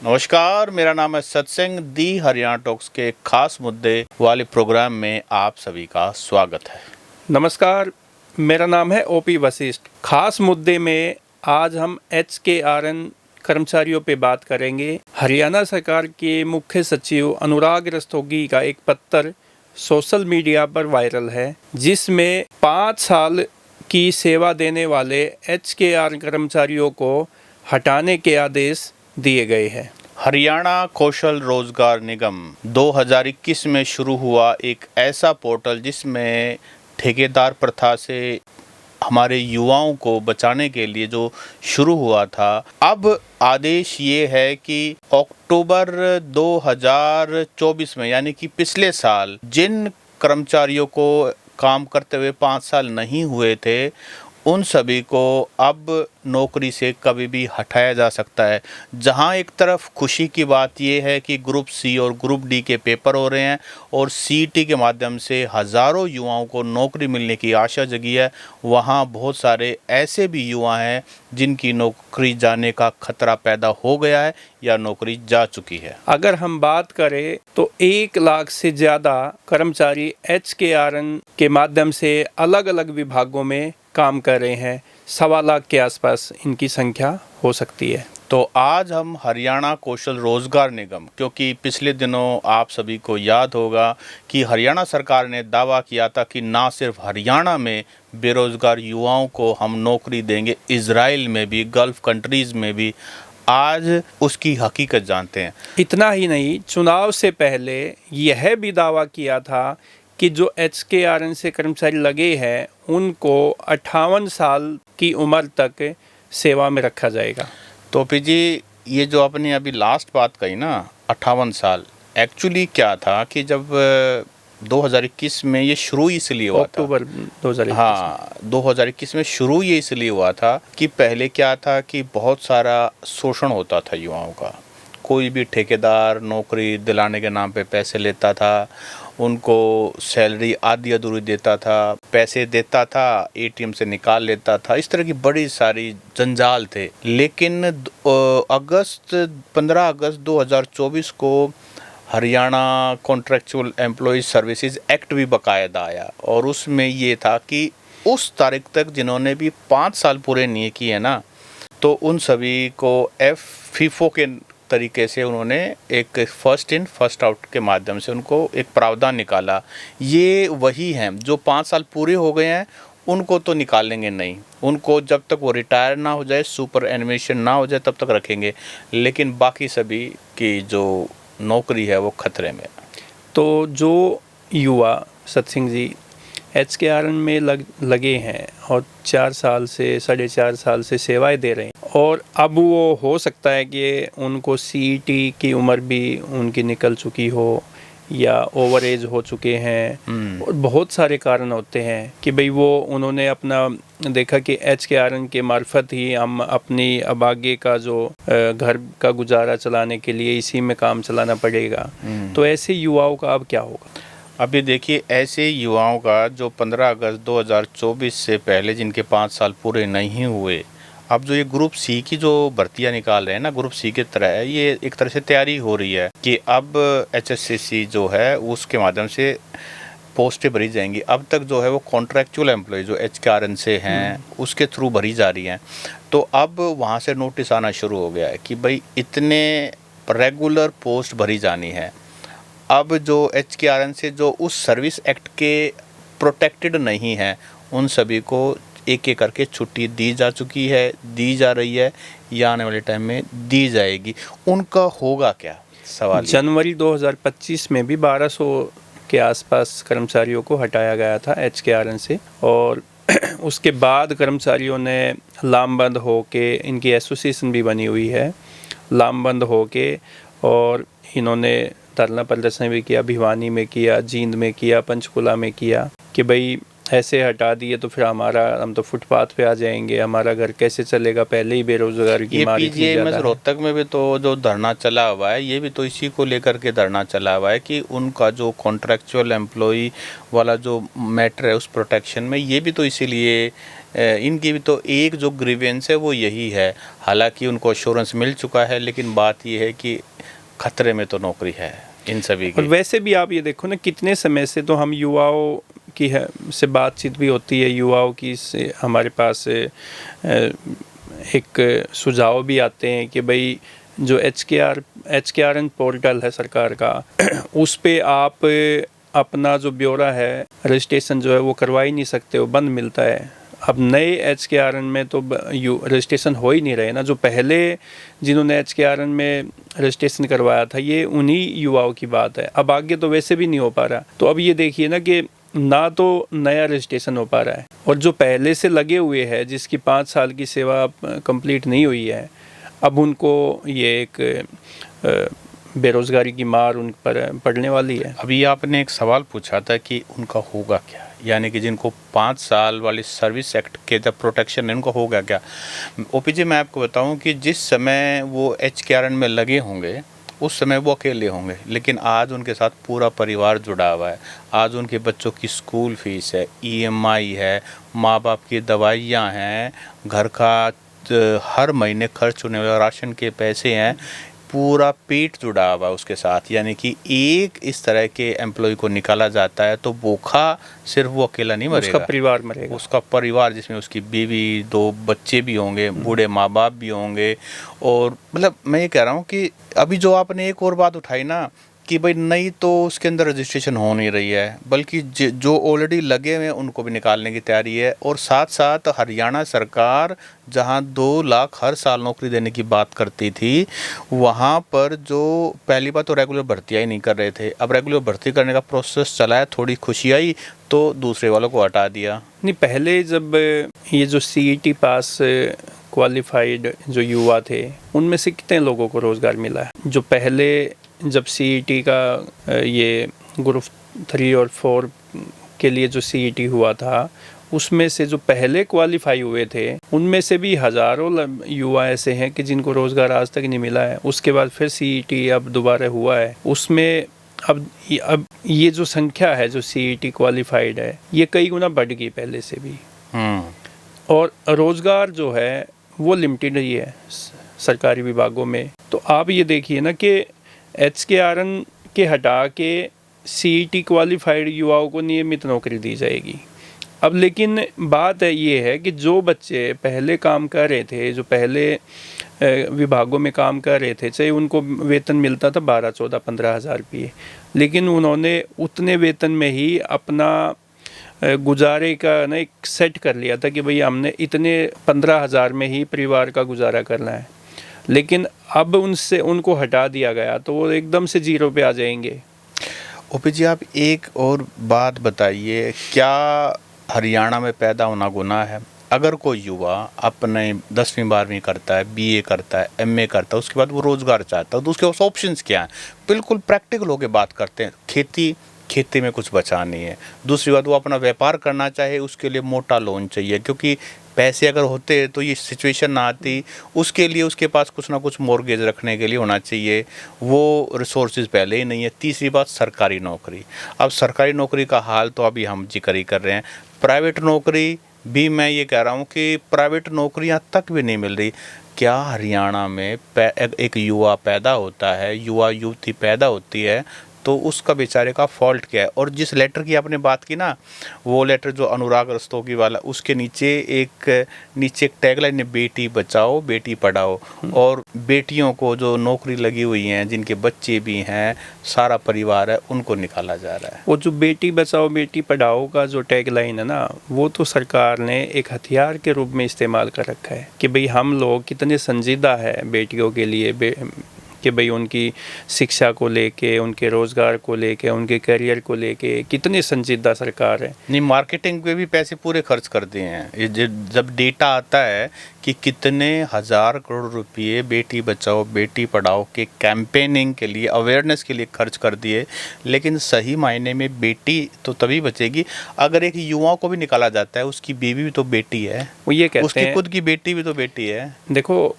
नमस्कार, मेरा नाम है सत्संग। दी हरियाणा टॉक्स के खास मुद्दे वाले प्रोग्राम में आप सभी का स्वागत है। नमस्कार, मेरा नाम है ओपी वशिष्ठ। खास मुद्दे में आज हम HKRN कर्मचारियों पे बात करेंगे। हरियाणा सरकार के मुख्य सचिव अनुराग रस्तोगी का एक पत्र सोशल मीडिया पर वायरल है, जिसमें 5 साल की सेवा देने वाले HKRN कर्मचारियों को हटाने के आदेश दिए गए हैं। हरियाणा कौशल रोजगार निगम 2021 में शुरू हुआ एक ऐसा पोर्टल जिसमें ठेकेदार प्रथा से हमारे युवाओं को बचाने के लिए जो शुरू हुआ था। अब आदेश ये है कि अक्टूबर 2024 में, यानी कि पिछले साल जिन कर्मचारियों को काम करते हुए 5 साल नहीं हुए थे, उन सभी को अब नौकरी से कभी भी हटाया जा सकता है। जहां एक तरफ खुशी की बात यह है कि ग्रुप सी और ग्रुप डी के पेपर हो रहे हैं और CET के माध्यम से हज़ारों युवाओं को नौकरी मिलने की आशा जगी है, वहां बहुत सारे ऐसे भी युवा हैं जिनकी नौकरी जाने का खतरा पैदा हो गया है या नौकरी जा चुकी है। अगर हम बात करें तो 1 लाख से ज़्यादा कर्मचारी HKRN के माध्यम से अलग अलग विभागों में काम कर रहे हैं। 1.25 लाख के आसपास इनकी संख्या हो सकती है। तो आज हम हरियाणा कौशल रोजगार निगम, क्योंकि पिछले दिनों आप सभी को याद होगा कि हरियाणा सरकार ने दावा किया था कि ना सिर्फ हरियाणा में बेरोजगार युवाओं को हम नौकरी देंगे, इजराइल में भी, गल्फ कंट्रीज़ में भी। आज उसकी हकीकत जानते हैं। इतना ही नहीं, चुनाव से पहले यह भी दावा किया था कि जो HKRN से कर्मचारी लगे हैं उनको 58 साल की उम्र तक सेवा में रखा जाएगा। तो जी, ये जो आपने अभी लास्ट बात कही ना, 58 साल, एक्चुअली क्या था कि जब 2021 में ये शुरू इसलिए हुआ था, अक्टूबर 2021। हाँ, 2021 में शुरू ये इसलिए हुआ था कि पहले क्या था कि बहुत सारा शोषण होता था युवाओं का। कोई भी ठेकेदार नौकरी दिलाने के नाम पे पैसे लेता था, उनको सैलरी आधी अधूरी देता था, पैसे देता था, ATM से निकाल लेता था। इस तरह की बड़ी सारी जंजाल थे। लेकिन 15 अगस्त 2024 को Haryana contractual employees services act भी बाकायदा आया और उसमें ये था कि उस तारीख तक जिन्होंने भी 5 साल पूरे नहीं किए ना, तो उन सभी को FIFO के तरीके से उन्होंने एक फर्स्ट इन फर्स्ट आउट के माध्यम से उनको एक प्रावधान निकाला। ये वही हैं जो 5 साल पूरे हो गए हैं, उनको तो निकालेंगे नहीं, उनको जब तक वो रिटायर ना हो जाए, सुपर एनिमेशन ना हो जाए, तब तक रखेंगे। लेकिन बाकी सभी की जो नौकरी है वो खतरे में। तो जो युवा सत्सिंह जी HKRN में लगे हैं और 4 साल से 4.5 साल से सेवाएं दे रहे हैं, और अब वो हो सकता है कि उनको CET की उम्र भी उनकी निकल चुकी हो या ओवर एज हो चुके हैं, और बहुत सारे कारण होते हैं कि भाई वो उन्होंने अपना देखा कि HKRN के मार्फत ही हम अपनी अब आगे का जो घर का गुजारा चलाने के लिए इसी में काम चलाना पड़ेगा। तो ऐसे युवाओं का अब क्या होगा? अभी देखिए, ऐसे युवाओं का जो 15 अगस्त 2024 से पहले जिनके 5 साल पूरे नहीं हुए, अब जो ये ग्रुप सी की जो भर्तियां निकाल रहे हैं ना, ग्रुप सी की तरह है, ये एक तरह से तैयारी हो रही है कि अब HSCC जो है उसके माध्यम से पोस्टें भरी जाएंगी। अब तक जो है वो कॉन्ट्रैक्चुअल एम्प्लॉय जो HKRN से हैं उसके थ्रू भरी जा रही हैं। तो अब वहाँ से नोटिस आना शुरू हो गया है कि भाई इतने रेगुलर पोस्ट भरी जानी है। अब जो HKRN से जो उस सर्विस एक्ट के प्रोटेक्टेड नहीं है, उन सभी को एक एक करके छुट्टी दी जा चुकी है, दी जा रही है या आने वाले टाइम में दी जाएगी। उनका होगा क्या सवाल? जनवरी 2025 में भी 1200 के आसपास कर्मचारियों को हटाया गया था HKRN से, और उसके बाद कर्मचारियों ने लामबंद होके, इनकी एसोसिएशन भी बनी हुई है, लामबंद होके और इन्होंने धरना प्रदर्शन भी किया, भिवानी में किया, जींद में किया, पंचकुला में किया कि भाई ऐसे हटा दिए तो फिर हम तो फुटपाथ पे आ जाएंगे, हमारा घर कैसे चलेगा, पहले ही बेरोजगारी की मार इतनी ज़्यादा है। रोहतक में भी तो जो धरना चला हुआ है, ये भी तो इसी को लेकर के धरना चला हुआ है कि उनका जो कॉन्ट्रैक्चुअल एम्प्लॉई वाला जो मैटर है उस प्रोटेक्शन में, ये भी तो इसीलिए इनकी भी तो एक जो ग्रीवेंस है वो यही है। हालांकि उनको अश्योरेंस मिल चुका है, लेकिन बात ये है कि खतरे में तो नौकरी है इन सभी और की। वैसे भी आप ये देखो ना, कितने समय से तो हम युवाओं की से बातचीत भी होती है, युवाओं की से हमारे पास एक सुझाव भी आते हैं कि भाई जो HKRN पोर्टल है सरकार का उस पे आप अपना जो ब्यौरा है, रजिस्ट्रेशन जो है वो करवा ही नहीं सकते, वो बंद मिलता है। अब नए HKRN में तो रजिस्ट्रेशन हो ही नहीं रहे ना। जो पहले जिन्होंने HKRN में रजिस्ट्रेशन करवाया था, ये उन्हीं युवाओं की बात है। अब आगे तो वैसे भी नहीं हो पा रहा। तो अब ये देखिए ना कि ना तो नया रजिस्ट्रेशन हो पा रहा है, और जो पहले से लगे हुए हैं, जिसकी 5 साल की सेवा कंप्लीट नहीं हुई है, अब उनको ये एक बेरोज़गारी की मार उन पर पड़ने वाली है। अभी आपने एक सवाल पूछा था कि उनका होगा क्या, यानी कि जिनको 5 साल वाली सर्विस एक्ट के जब प्रोटेक्शन है, उनको होगा क्या। OPG मैं आपको बताऊं कि जिस समय वो HKRN में लगे होंगे उस समय वो अकेले होंगे, लेकिन आज उनके साथ पूरा परिवार जुड़ा हुआ है। आज उनके बच्चों की स्कूल फीस है, EMI है, माँ बाप की दवाइयाँ हैं, घर का हर महीने खर्च होने वाला राशन के पैसे हैं, पूरा पेट जुड़ा हुआ उसके साथ। यानी कि एक इस तरह के एम्प्लॉय को निकाला जाता है तो भूखा सिर्फ वो अकेला नहीं मरेगा, उसका परिवार मरेगा, उसका परिवार जिसमें उसकी बीवी, 2 बच्चे भी होंगे, बूढ़े माँ बाप भी होंगे। और मतलब मैं ये कह रहा हूँ कि अभी जो आपने एक और बात उठाई ना कि भाई नहीं तो उसके अंदर रजिस्ट्रेशन हो नहीं रही है, बल्कि जो ऑलरेडी लगे हुए हैं उनको भी निकालने की तैयारी है। और साथ साथ हरियाणा सरकार जहां 2 लाख हर साल नौकरी देने की बात करती थी, वहां पर जो पहली बात तो रेगुलर भर्तियाँ ही नहीं कर रहे थे। अब रेगुलर भर्ती करने का प्रोसेस चला है, थोड़ी खुशी आई तो दूसरे वालों को हटा दिया। नहीं, पहले जब ये जो CET पास क्वालिफाइड जो युवा थे, उनमें से कितने लोगों को रोज़गार मिला है। जो पहले जब CET का ये ग्रुप 3 और 4 के लिए जो CET हुआ था, उसमें से जो पहले क्वालिफाई हुए थे, उनमें से भी हज़ारों युवा ऐसे हैं कि जिनको रोज़गार आज तक नहीं मिला है। उसके बाद फिर CET अब दोबारा हुआ है, उसमें अब ये जो संख्या है जो CET क्वालिफाइड है, ये कई गुना बढ़ गई पहले से भी। और रोज़गार जो है वो लिमिटेड ही है सरकारी विभागों में। तो आप ये देखिए ना कि HKRN के हटा के CET क्वालिफाइड युवाओं को नियमित नौकरी दी जाएगी। अब लेकिन बात ये है कि जो बच्चे पहले काम कर रहे थे, जो पहले विभागों में काम कर रहे थे, चाहे उनको वेतन मिलता था 12, 14, 15 हज़ार रुपये, लेकिन उन्होंने उतने वेतन में ही अपना गुजारे का ना एक सेट कर लिया था कि भाई हमने इतने 15 हज़ार में ही परिवार का गुजारा करना है। लेकिन अब उनको हटा दिया गया तो वो एकदम से 0 पे आ जाएंगे। OPG आप एक और बात बताइए, क्या हरियाणा में पैदा होना गुनाह है? अगर कोई युवा अपने 10वीं 12वीं करता है, BA करता है, MA करता है, उसके बाद वो रोज़गार चाहता है तो उसके पास ऑप्शंस क्या हैं? बिल्कुल प्रैक्टिकल होकर बात करते हैं। खेती में कुछ बचा नहीं है। दूसरी बात, वो अपना व्यापार करना चाहे, उसके लिए मोटा लोन चाहिए, क्योंकि पैसे अगर होते तो ये सिचुएशन ना आती। उसके लिए उसके पास कुछ ना कुछ मॉर्गेज रखने के लिए होना चाहिए, वो रिसोर्सेज पहले ही नहीं है। तीसरी बात, सरकारी नौकरी। अब सरकारी नौकरी का हाल तो अभी हम जिक्र ही कर रहे हैं, प्राइवेट नौकरी भी मैं ये कह रहा हूँ कि प्राइवेट नौकरियाँ तक भी नहीं मिल रही। क्या हरियाणा में एक युवा पैदा होता है, युवा युवती पैदा होती है, तो उसका बेचारे का फॉल्ट क्या है? और जिस लेटर की आपने बात की ना, वो लेटर जो अनुराग रस्तोगी वाला, उसके नीचे एक टैगलाइन है, बेटी बचाओ बेटी पढ़ाओ। और बेटियों को जो नौकरी लगी हुई हैं, जिनके बच्चे भी हैं, सारा परिवार है, उनको निकाला जा रहा है। वो जो बेटी बचाओ बेटी पढ़ाओ का जो टैगलाइन है ना, वो तो सरकार ने एक हथियार के रूप में इस्तेमाल कर रखा है कि भाई हम लोग कितने संजीदा है बेटियों के लिए, कि भाई उनकी शिक्षा को लेके, उनके रोज़गार को लेके, उनके करियर को लेके कितनी संजीदा सरकार है। नहीं, मार्केटिंग पे भी पैसे पूरे खर्च करते हैं। ये जब डेटा आता है कि कितने हजार करोड़ रुपए बेटी बचाओ बेटी पढ़ाओ के कैंपेनिंग के लिए, अवेयरनेस के लिए खर्च कर दिए, लेकिन सही मायने में बेटी तो तभी बचेगी अगर एक युवाओं को भी निकाला जाता है, उसकी बीवी भी तो बेटी है, वो ये कहते उसकी हैं, खुद की बेटी भी तो बेटी है। देखो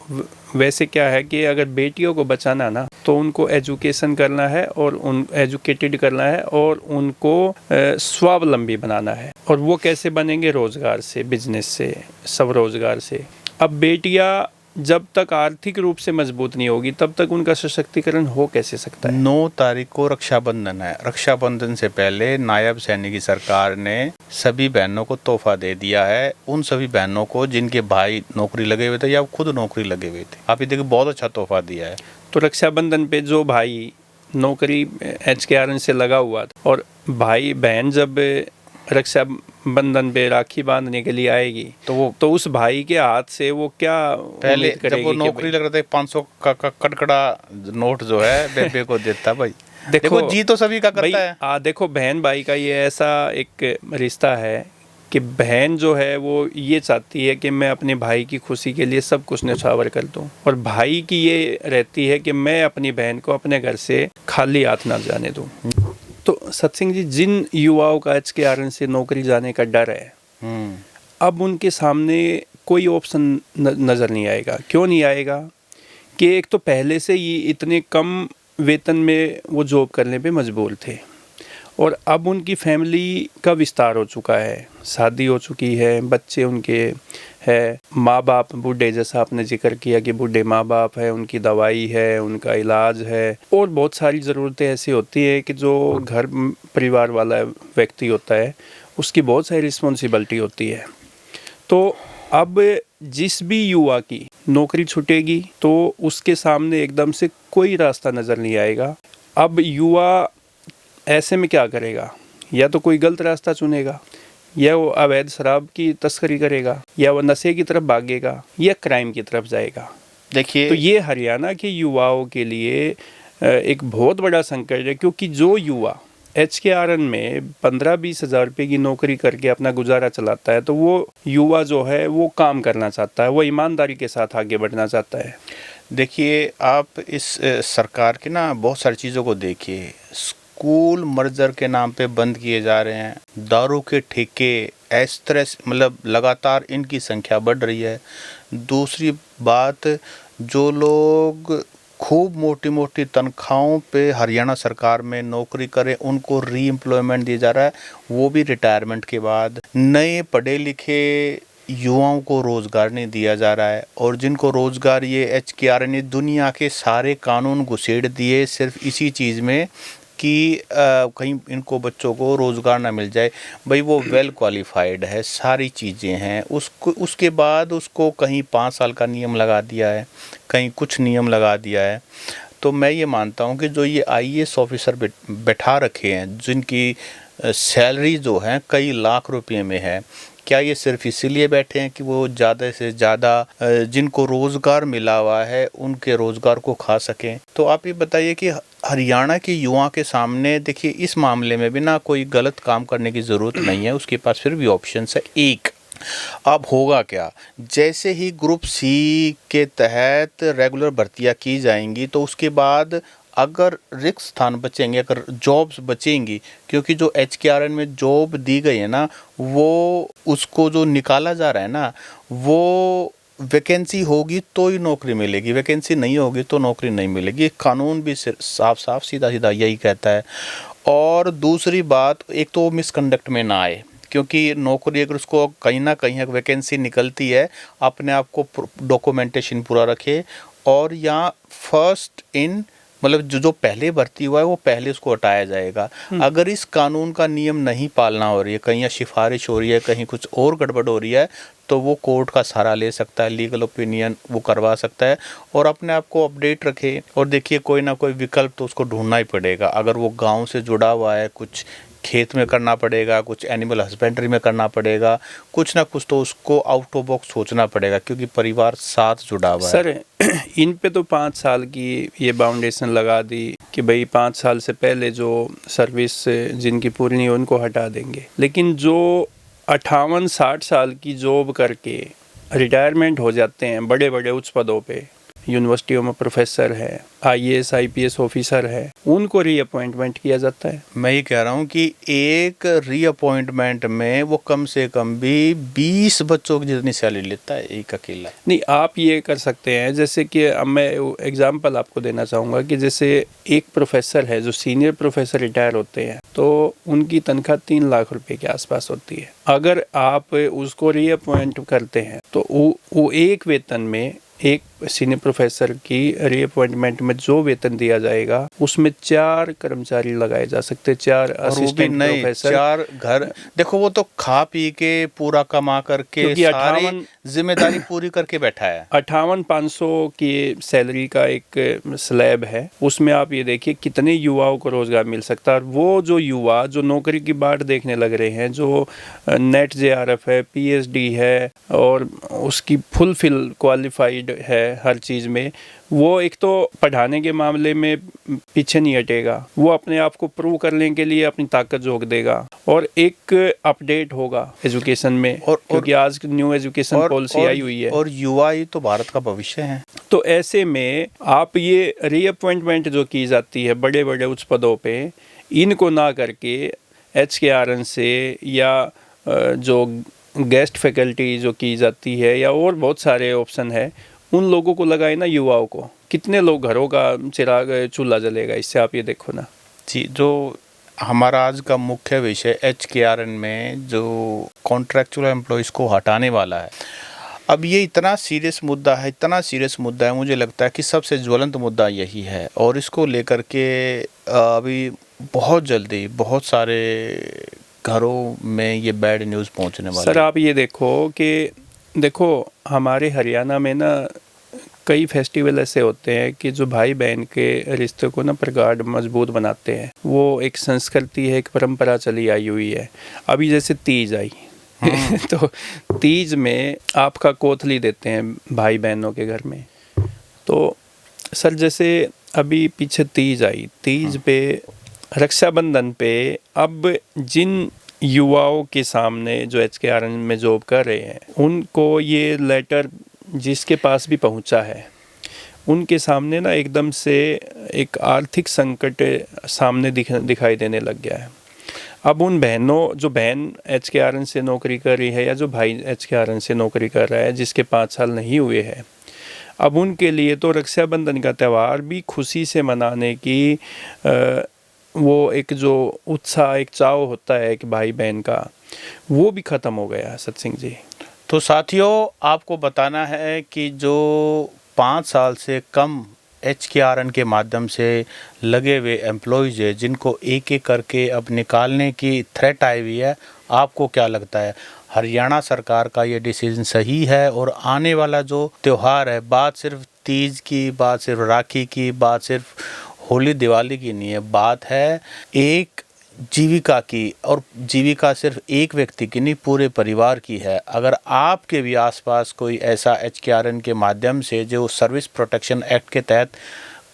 वैसे क्या है कि अगर बेटियों को बचाना ना तो उनको एजुकेशन करना है और उन एजुकेटेड करना है और उनको स्वावलंबी बनाना है। और वो कैसे बनेंगे? रोजगार से, बिजनेस से, सब रोजगार से। अब बेटियां जब तक आर्थिक रूप से मजबूत नहीं होगी तब तक उनका सशक्तिकरण हो कैसे सकता है? 9 तारीख को रक्षाबंधन है। रक्षाबंधन से पहले नायब सैनी की सरकार ने सभी बहनों को तोहफा दे दिया है, उन सभी बहनों को जिनके भाई नौकरी लगे हुए थे या खुद नौकरी लगे हुए थे। आप ये देखिए, बहुत अच्छा तोहफा दिया है। तो रक्षाबंधन पे जो भाई नौकरी HKRN से लगा हुआ था और भाई बहन जब रक्षाबंधन पे राखी बांधने के लिए आएगी तो उस भाई के हाथ से वो क्या पहले उम्मीद करेगी जब वो नौकरी लग रहा था 500 का कड़कड़ा नोट जो है बेबे को देता। भाई देखो जी तो सभी का करता है। देखो बहन भाई का ये ऐसा एक रिश्ता है कि बहन जो है वो ये चाहती है कि मैं अपने भाई की खुशी के लिए सब कुछ न्यौछावर कर दूं, और भाई की ये रहती है कि मैं अपनी बहन को अपने घर से खाली हाथ ना जाने दूं। तो सत्सिंह जी, जिन युवाओं का HKRN से नौकरी जाने का डर है, अब उनके सामने कोई ऑप्शन नज़र नहीं आएगा। क्यों नहीं आएगा? कि एक तो पहले से ही इतने कम वेतन में वो जॉब करने पे मजबूर थे और अब उनकी फैमिली का विस्तार हो चुका है, शादी हो चुकी है, बच्चे उनके है, माँ बाप बूढ़े, जैसा आपने जिक्र किया कि बूढ़े माँ बाप है, उनकी दवाई है, उनका इलाज है, और बहुत सारी ज़रूरतें ऐसी होती है कि जो घर परिवार वाला व्यक्ति होता है उसकी बहुत सारी रिस्पॉन्सिबिलिटी होती है। तो अब जिस भी युवा की नौकरी छूटेगी तो उसके सामने एकदम से कोई रास्ता नज़र नहीं आएगा। अब युवा ऐसे में क्या करेगा? या तो कोई गलत रास्ता चुनेगा, या वो अवैध शराब की तस्करी करेगा, या वो नशे की तरफ भागेगा, या क्राइम की तरफ जाएगा। देखिए, तो ये हरियाणा के युवाओं के लिए एक बहुत बड़ा संकट है, क्योंकि जो युवा HKRN में 15-20 हज़ार रुपये की नौकरी करके अपना गुजारा चलाता है, तो वो युवा जो है वो काम करना चाहता है, वो ईमानदारी के साथ आगे बढ़ना चाहता है। देखिए, आप इस सरकार की ना बहुत सारी चीज़ों को देखिए। स्कूल मर्जर के नाम पे बंद किए जा रहे हैं, दारू के ठेके, इस तरह मतलब लगातार इनकी संख्या बढ़ रही है। दूसरी बात, जो लोग खूब मोटी मोटी तनख्वाहों पे हरियाणा सरकार में नौकरी करें उनको रीएम्प्लॉयमेंट दिया जा रहा है, वो भी रिटायरमेंट के बाद। नए पढ़े लिखे युवाओं को रोज़गार नहीं दिया जा रहा है, और जिनको रोज़गार ये HKRN ने दुनिया के सारे कानून घुसेड़ दिए सिर्फ इसी चीज़ में कि कहीं इनको बच्चों को रोज़गार ना मिल जाए। भाई वो वेल क्वालिफाइड है, सारी चीज़ें हैं, उसके बाद उसको कहीं 5 साल का नियम लगा दिया है, कहीं कुछ नियम लगा दिया है। तो मैं ये मानता हूँ कि जो ये IAS ऑफिसर बैठा रखे हैं, जिनकी सैलरी जो है कई लाख रुपए में है, क्या ये सिर्फ इसीलिए बैठे हैं कि वो ज़्यादा से ज़्यादा जिनको रोज़गार मिला हुआ है उनके रोज़गार को खा सकें? तो आप ये बताइए कि हरियाणा के युवा के सामने देखिए इस मामले में भी ना कोई गलत काम करने की ज़रूरत नहीं है, उसके पास फिर भी ऑप्शंस है। एक, अब होगा क्या, जैसे ही ग्रुप C के तहत रेगुलर भर्तियां की जाएंगी तो उसके बाद अगर रिक्त स्थान बचेंगे, अगर जॉब्स बचेंगी, क्योंकि जो HKRN में जॉब दी गई है ना, वो उसको जो निकाला जा रहा है ना, वो वैकेंसी होगी तो ही नौकरी मिलेगी, वैकेंसी नहीं होगी तो नौकरी नहीं मिलेगी। कानून भी साफ साफ सीधा सीधा यही कहता है। और दूसरी बात, एक तो मिसकंडक्ट में ना आए, क्योंकि नौकरी अगर उसको कहीं ना कहीं वैकेंसी निकलती है, अपने आप को डॉक्यूमेंटेशन पूरा रखे, और यहाँ फर्स्ट इन मतलब जो पहले भर्ती हुआ है वो पहले उसको हटाया जाएगा। अगर इस कानून का नियम नहीं पालना हो रही है, कहीं या सिफारिश हो रही है, कहीं कुछ और गड़बड़ हो रही है, तो वो कोर्ट का सहारा ले सकता है, लीगल ओपिनियन वो करवा सकता है, और अपने आप को अपडेट रखे। और देखिए, कोई ना कोई विकल्प तो उसको ढूंढना ही पड़ेगा। अगर वो गांव से जुड़ा हुआ है, कुछ खेत में करना पड़ेगा, कुछ एनिमल हस्बेंड्री में करना पड़ेगा, कुछ ना कुछ तो उसको आउट ऑफ बॉक्स सोचना पड़ेगा, क्योंकि परिवार साथ जुड़ा हुआ है। सर, इन पे तो 5 साल की ये बाउंडेशन लगा दी कि भाई 5 साल से पहले जो सर्विस जिनकी पूरी नहीं है उनको हटा देंगे, लेकिन जो 58-60 साल की जॉब करके रिटायरमेंट हो जाते हैं बड़े बड़े उच्च पदों पे, यूनिवर्सिटियों में प्रोफेसर है, आईएएस आईपीएस ऑफिसर है, उनको रीअपॉइंटमेंट किया जाता है। मैं ये कह रहा हूँ कि एक रीअपॉइंटमेंट में वो कम से कम भी 20 बच्चों की जितनी सैलरी लेता है एक अकेला। नहीं, आप ये कर सकते हैं, जैसे कि अब मैं एग्जांपल आपको देना चाहूँगा कि जैसे एक प्रोफेसर है, जो सीनियर प्रोफेसर रिटायर होते हैं तो उनकी तनख्वाह 3 लाख रुपए के आसपास होती है। अगर आप उसको रीअपॉइंट करते हैं तो वो एक वेतन में, एक सीनियर प्रोफेसर की रीअपॉइंटमेंट में जो वेतन दिया जाएगा उसमें 4 कर्मचारी लगाए जा सकते हैं, 4 असिस्टेंट प्रोफेसर, 4 घर। देखो वो तो खा पी के पूरा कमा करके क्योंकि सारी जिम्मेदारी पूरी करके बैठा है। 58,500 की सैलरी का एक स्लैब है, उसमें आप ये देखिए कितने युवाओं को रोजगार मिल सकता है। और वो जो युवा जो नौकरी की बाट देखने लग रहे हैं, जो नेट जेआरएफ है, पीएचडी है और उसकी फुलफिल क्वालिफाइड है हर चीज़ में, वो एक तो पढ़ाने के मामले में पीछे नहीं हटेगा, वो अपने आप को प्रूव करने के लिए अपनी ताकत झोंक देगा और एक अपडेट होगा एजुकेशन में, क्योंकि आज न्यू एजुकेशन पॉलिसी आई हुई है और युवा ही तो भारत का भविष्य है। तो ऐसे में आप ये रीअपॉइंटमेंट जो की जाती है बड़े बड़े उच्च पदों पे, इनको ना करके HKRN से या जो गेस्ट फैकल्टी जो की जाती है या और बहुत सारे ऑप्शन है, उन लोगों को लगाए ना, युवाओं को। कितने लोग घरों का चिराग चूल्हा जलेगा इससे, आप ये देखो ना जी। जो हमारा आज का मुख्य विषय HKRN में जो कॉन्ट्रैक्चुअल एम्प्लॉयज़ को हटाने वाला है, अब ये इतना सीरियस मुद्दा है, इतना सीरियस मुद्दा है, मुझे लगता है कि सबसे ज्वलंत मुद्दा यही है। और इसको लेकर के अभी बहुत जल्दी बहुत सारे घरों में ये बैड न्यूज़ पहुंचने वाला है। सर आप ये देखो हमारे हरियाणा में ना कई फेस्टिवल ऐसे होते हैं कि जो भाई बहन के रिश्ते को ना प्रगाढ़ मजबूत बनाते हैं। वो एक संस्कृति है, एक परंपरा चली आई हुई है। अभी जैसे तीज आई तो तीज में आपका कोथली देते हैं भाई बहनों के घर में। तो सर जैसे अभी पीछे तीज आई, तीज पे, रक्षाबंधन पे, अब जिन युवाओं के सामने जो HKRN में जॉब कर रहे हैं, उनको ये लेटर जिसके पास भी पहुंचा है, उनके सामने ना एकदम से एक आर्थिक संकट सामने दिखाई देने लग गया है। अब उन बहनों, जो बहन HKRN से नौकरी कर रही है या जो भाई HKRN से नौकरी कर रहा है जिसके 5 साल नहीं हुए हैं, अब उनके लिए तो रक्षाबंधन का त्यौहार भी खुशी से मनाने की वो एक जो उत्साह, एक चाव होता है कि भाई बहन का, वो भी ख़त्म हो गया है सत्सिंह जी। तो साथियों, आपको बताना है कि जो 5 साल से कम HKRN के माध्यम से लगे हुए एम्प्लॉयज़ है, जिनको एक एक करके अब निकालने की थ्रेट आई हुई है, आपको क्या लगता है हरियाणा सरकार का ये डिसीजन सही है? और आने वाला जो त्यौहार है, बात सिर्फ तीज की, बात सिर्फ राखी की, बात सिर्फ होली दिवाली की नहीं है, बात है एक जीविका की, और जीविका सिर्फ एक व्यक्ति की नहीं, पूरे परिवार की है। अगर आपके भी आसपास कोई ऐसा HKRN के माध्यम से जो सर्विस प्रोटेक्शन एक्ट के तहत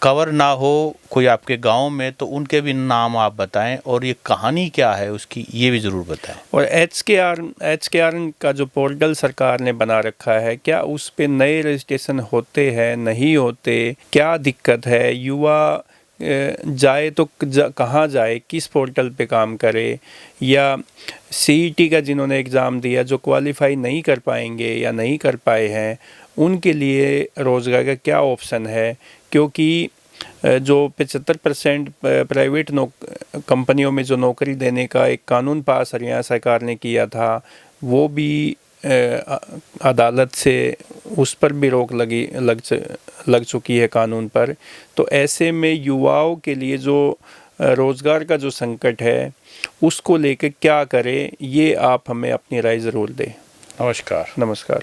कवर ना हो कोई आपके गांव में, तो उनके भी नाम आप बताएं और ये कहानी क्या है उसकी, ये भी ज़रूर बताएं। और HKRN का जो पोर्टल सरकार ने बना रखा है, क्या उस पे नए रजिस्ट्रेशन होते हैं, नहीं होते, क्या दिक्कत है, युवा जाए तो कहाँ जाए, किस पोर्टल पे काम करे, या CET का जिन्होंने एग्ज़ाम दिया जो क्वालिफाई नहीं कर पाएंगे या नहीं कर पाए हैं, उनके लिए रोज़गार का क्या ऑप्शन है। क्योंकि जो 75% प्राइवेट कंपनियों में जो नौकरी देने का एक कानून पास हरियाणा सरकार ने किया था, वो भी अदालत से उस पर भी रोक लग चुकी है कानून पर। तो ऐसे में युवाओं के लिए जो रोज़गार का जो संकट है, उसको लेकर क्या करें, ये आप हमें अपनी राय ज़रूर दें। नमस्कार। नमस्कार।